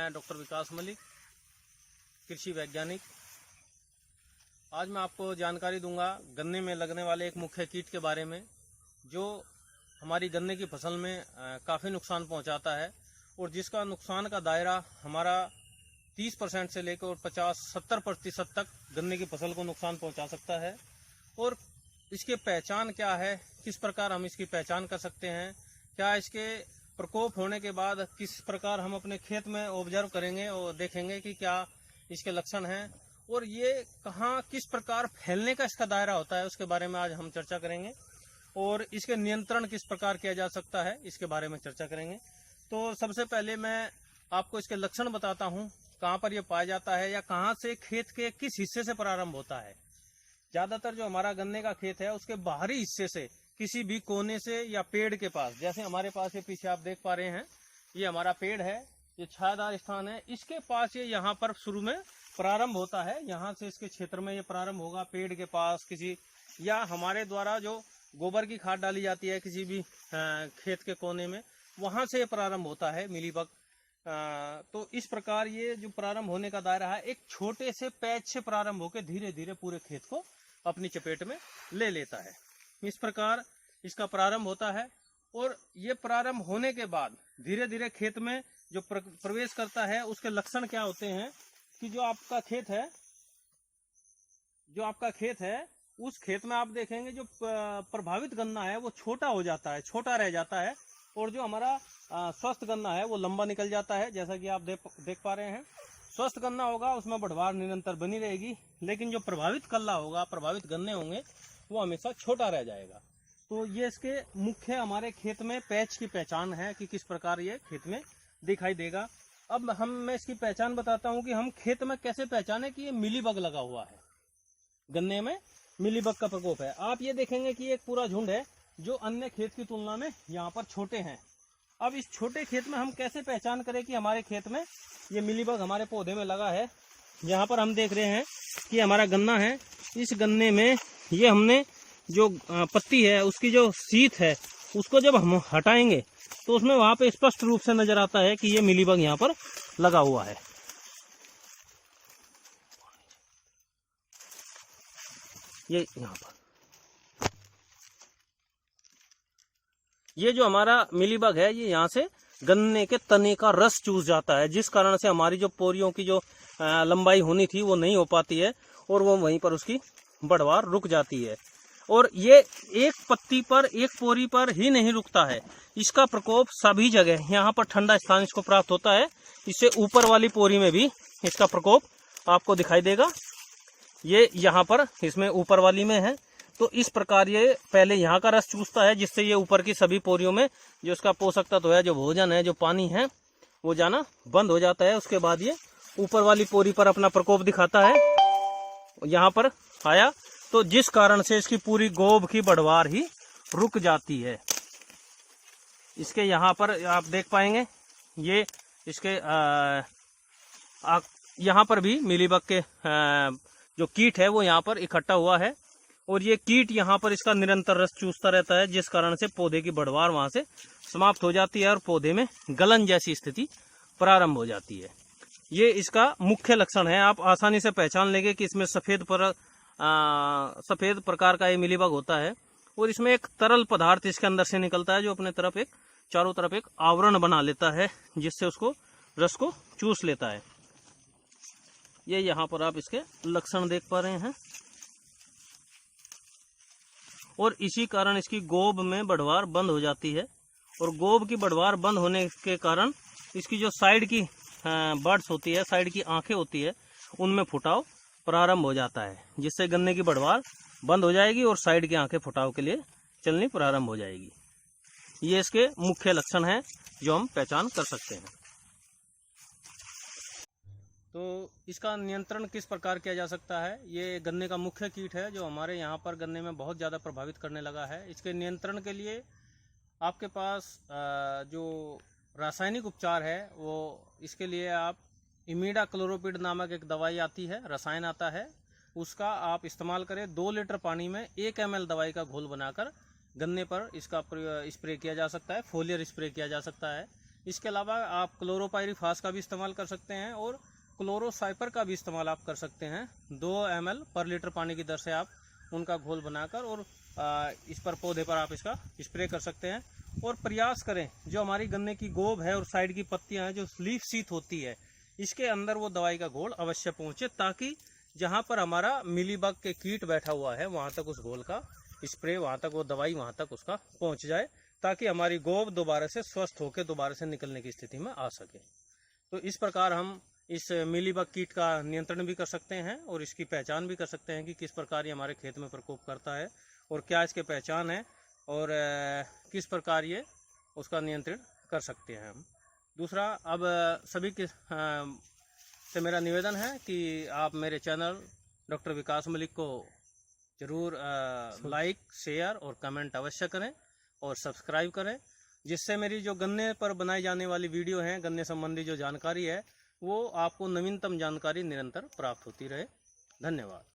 मैं डॉक्टर विकास मलिक, कृषि वैज्ञानिक। आज मैं आपको जानकारी दूंगा गन्ने में लगने वाले एक मुख्य कीट के बारे में, जो हमारी गन्ने की फसल में काफ़ी नुकसान पहुंचाता है और जिसका नुकसान का दायरा हमारा 30% से लेकर 50-70% तक गन्ने की फसल को नुकसान पहुंचा सकता है। और इसकी पहचान क्या है, किस प्रकार हम इसकी पहचान कर सकते हैं, क्या इसके प्रकोप होने के बाद किस प्रकार हम अपने खेत में ऑब्जर्व करेंगे और देखेंगे कि क्या इसके लक्षण हैं, और ये कहाँ किस प्रकार फैलने का इसका दायरा होता है, उसके बारे में आज हम चर्चा करेंगे। और इसके नियंत्रण किस प्रकार किया जा सकता है, इसके बारे में चर्चा करेंगे। तो सबसे पहले मैं आपको इसके लक्षण बताता हूँ, कहाँ पर यह पाया जाता है या कहाँ से खेत के किस हिस्से से प्रारंभ होता है। ज्यादातर जो हमारा गन्ने का खेत है उसके बाहरी हिस्से से, किसी भी कोने से या पेड़ के पास, जैसे हमारे पास ये पीछे आप देख पा रहे हैं, ये हमारा पेड़ है, ये छायादार स्थान है, इसके पास ये यहाँ पर शुरू में प्रारंभ होता है। यहाँ से इसके क्षेत्र में ये प्रारंभ होगा, पेड़ के पास किसी, या हमारे द्वारा जो गोबर की खाद डाली जाती है किसी भी खेत के कोने में, वहां से प्रारंभ होता है मिलीबग। तो इस प्रकार ये जो प्रारंभ होने का दायरा है, एक छोटे से पैच से प्रारंभ होकर धीरे धीरे पूरे खेत को अपनी चपेट में ले लेता है। इस प्रकार इसका प्रारंभ होता है और ये प्रारंभ होने के बाद धीरे धीरे खेत में जो प्रवेश करता है, उसके लक्षण क्या होते हैं कि जो आपका खेत है उस खेत में आप देखेंगे जो प्रभावित गन्ना है वो छोटा हो जाता है, छोटा रह जाता है, और जो हमारा स्वस्थ गन्ना है वो लंबा निकल जाता है। जैसा कि आप देख पा रहे हैं, स्वस्थ गन्ना होगा उसमें बढ़वार निरंतर बनी रहेगी, लेकिन जो प्रभावित कल्ला होगा, प्रभावित गन्ने होंगे, वो हमेशा छोटा रह जाएगा। तो ये इसके मुख्य हमारे खेत में पैच की पहचान है कि किस प्रकार ये खेत में दिखाई देगा। अब मैं इसकी पहचान बताता हूँ कि हम खेत में कैसे पहचाने कि ये मिलीबग लगा हुआ है, गन्ने में मिलीबग का प्रकोप है। आप ये देखेंगे कि एक पूरा झुंड है जो अन्य खेत की तुलना में यहाँ पर छोटे हैं। अब इस छोटे खेत में हम कैसे पहचान करें कि हमारे खेत में ये मिलीबग हमारे पौधे में लगा है। यहाँ पर हम देख रहे हैं कि हमारा गन्ना है, इस गन्ने में ये हमने जो पत्ती है उसकी जो सीथ है उसको जब हम हटाएंगे तो उसमें वहां पे स्पष्ट रूप से नजर आता है कि ये मिलीबग यहाँ पर लगा हुआ है। ये यहाँ पर ये जो हमारा मिलीबग है, ये यहाँ से गन्ने के तने का रस चूस जाता है, जिस कारण से हमारी जो पोरियों की जो लंबाई होनी थी वो नहीं हो पाती है और वो वहीं पर उसकी बढ़वार रुक जाती है। और ये एक पत्ती पर, एक पोरी पर ही नहीं रुकता है, इसका प्रकोप सभी जगह, यहाँ पर ठंडा स्थान इसको प्राप्त होता है, इससे ऊपर वाली पोरी में भी इसका प्रकोप आपको दिखाई देगा। ये यहाँ पर इसमें ऊपर वाली में है, तो इस प्रकार ये पहले यहाँ का रस चूसता है, जिससे ये ऊपर की सभी पोरियों में जो इसका पोषक तत्व है, जो भोजन है, जो पानी है, वो जाना बंद हो जाता है। उसके बाद ये ऊपर वाली पोरी पर अपना प्रकोप दिखाता है, यहाँ पर आया, तो जिस कारण से इसकी पूरी गोब की बढ़वार ही रुक जाती है। इसके यहाँ पर आप देख पाएंगे, ये इसके यहाँ पर भी मिलीबग के जो कीट है वो यहाँ पर इकट्ठा हुआ है, और ये कीट यहाँ पर इसका निरंतर रस चूसता रहता है, जिस कारण से पौधे की बढ़वार वहां से समाप्त हो जाती है और पौधे में गलन जैसी स्थिति प्रारंभ हो जाती है। ये इसका मुख्य लक्षण है। आप आसानी से पहचान लेंगे कि इसमें सफेद प्रकार का ये मिलीबग होता है, और इसमें एक तरल पदार्थ इसके अंदर से निकलता है जो अपने तरफ चारों तरफ एक आवरण बना लेता है, जिससे उसको रस को चूस लेता है। ये यहाँ पर आप इसके लक्षण देख पा रहे हैं, और इसी कारण इसकी गोब में बढ़वार बंद हो जाती है, और गोब की बढ़वार बंद होने के कारण इसकी जो साइड की बर्ड्स होती है, साइड की आंखें होती है, उनमें फुटाव प्रारंभ हो जाता है, जिससे गन्ने की बढ़वार बंद हो जाएगी और साइड की आंखें फुटाव के लिए चलनी प्रारंभ हो जाएगी। ये इसके मुख्य लक्षण हैं जो हम पहचान कर सकते हैं। तो इसका नियंत्रण किस प्रकार किया जा सकता है, ये गन्ने का मुख्य कीट है जो हमारे यहाँ पर गन्ने में बहुत ज़्यादा प्रभावित करने लगा है। इसके नियंत्रण के लिए आपके पास जो रासायनिक उपचार है, वो इसके लिए आप इमिडाक्लोप्रिड नामक एक दवाई आती है, रसायन आता है, उसका आप इस्तेमाल करें। 2 लीटर पानी में 1 ml दवाई का घोल बनाकर गन्ने पर इसका स्प्रे किया जा सकता है, फोलियर स्प्रे किया जा सकता है। इसके अलावा आप क्लोरोपाइरीफास का भी इस्तेमाल कर सकते हैं और क्लोरोसाइपर का भी इस्तेमाल आप कर सकते हैं। 2 ml पर लीटर पानी की दर से आप उनका घोल बनाकर और इस पर पौधे पर आप इसका स्प्रे कर सकते हैं। और प्रयास करें जो हमारी गन्ने की गोब है और साइड की पत्तियां हैं, जो लीफ शीथ होती है, इसके अंदर वो दवाई का घोल अवश्य पहुंचे, ताकि जहां पर हमारा मिलीबग के कीट बैठा हुआ है वहां तक उस घोल का स्प्रे, वहां तक वो दवाई वहां तक उसका पहुंच जाए, ताकि हमारी गोब दोबारा से स्वस्थ होकर दोबारा से निकलने की स्थिति में आ सके। तो इस प्रकार हम इस मिलीबग कीट का नियंत्रण भी कर सकते हैं और इसकी पहचान भी कर सकते हैं कि किस प्रकार ये हमारे खेत में प्रकोप करता है और क्या इसके पहचान है और किस प्रकार ये उसका नियंत्रण कर सकते हैं हम। दूसरा, अब सभी के से मेरा निवेदन है कि आप मेरे चैनल डॉक्टर विकास मलिक को जरूर लाइक, शेयर और कमेंट अवश्य करें और सब्सक्राइब करें, जिससे मेरी जो गन्ने पर बनाई जाने वाली वीडियो हैं, गन्ने संबंधी जो जानकारी है, वो आपको नवीनतम जानकारी निरंतर प्राप्त होती रहे। धन्यवाद।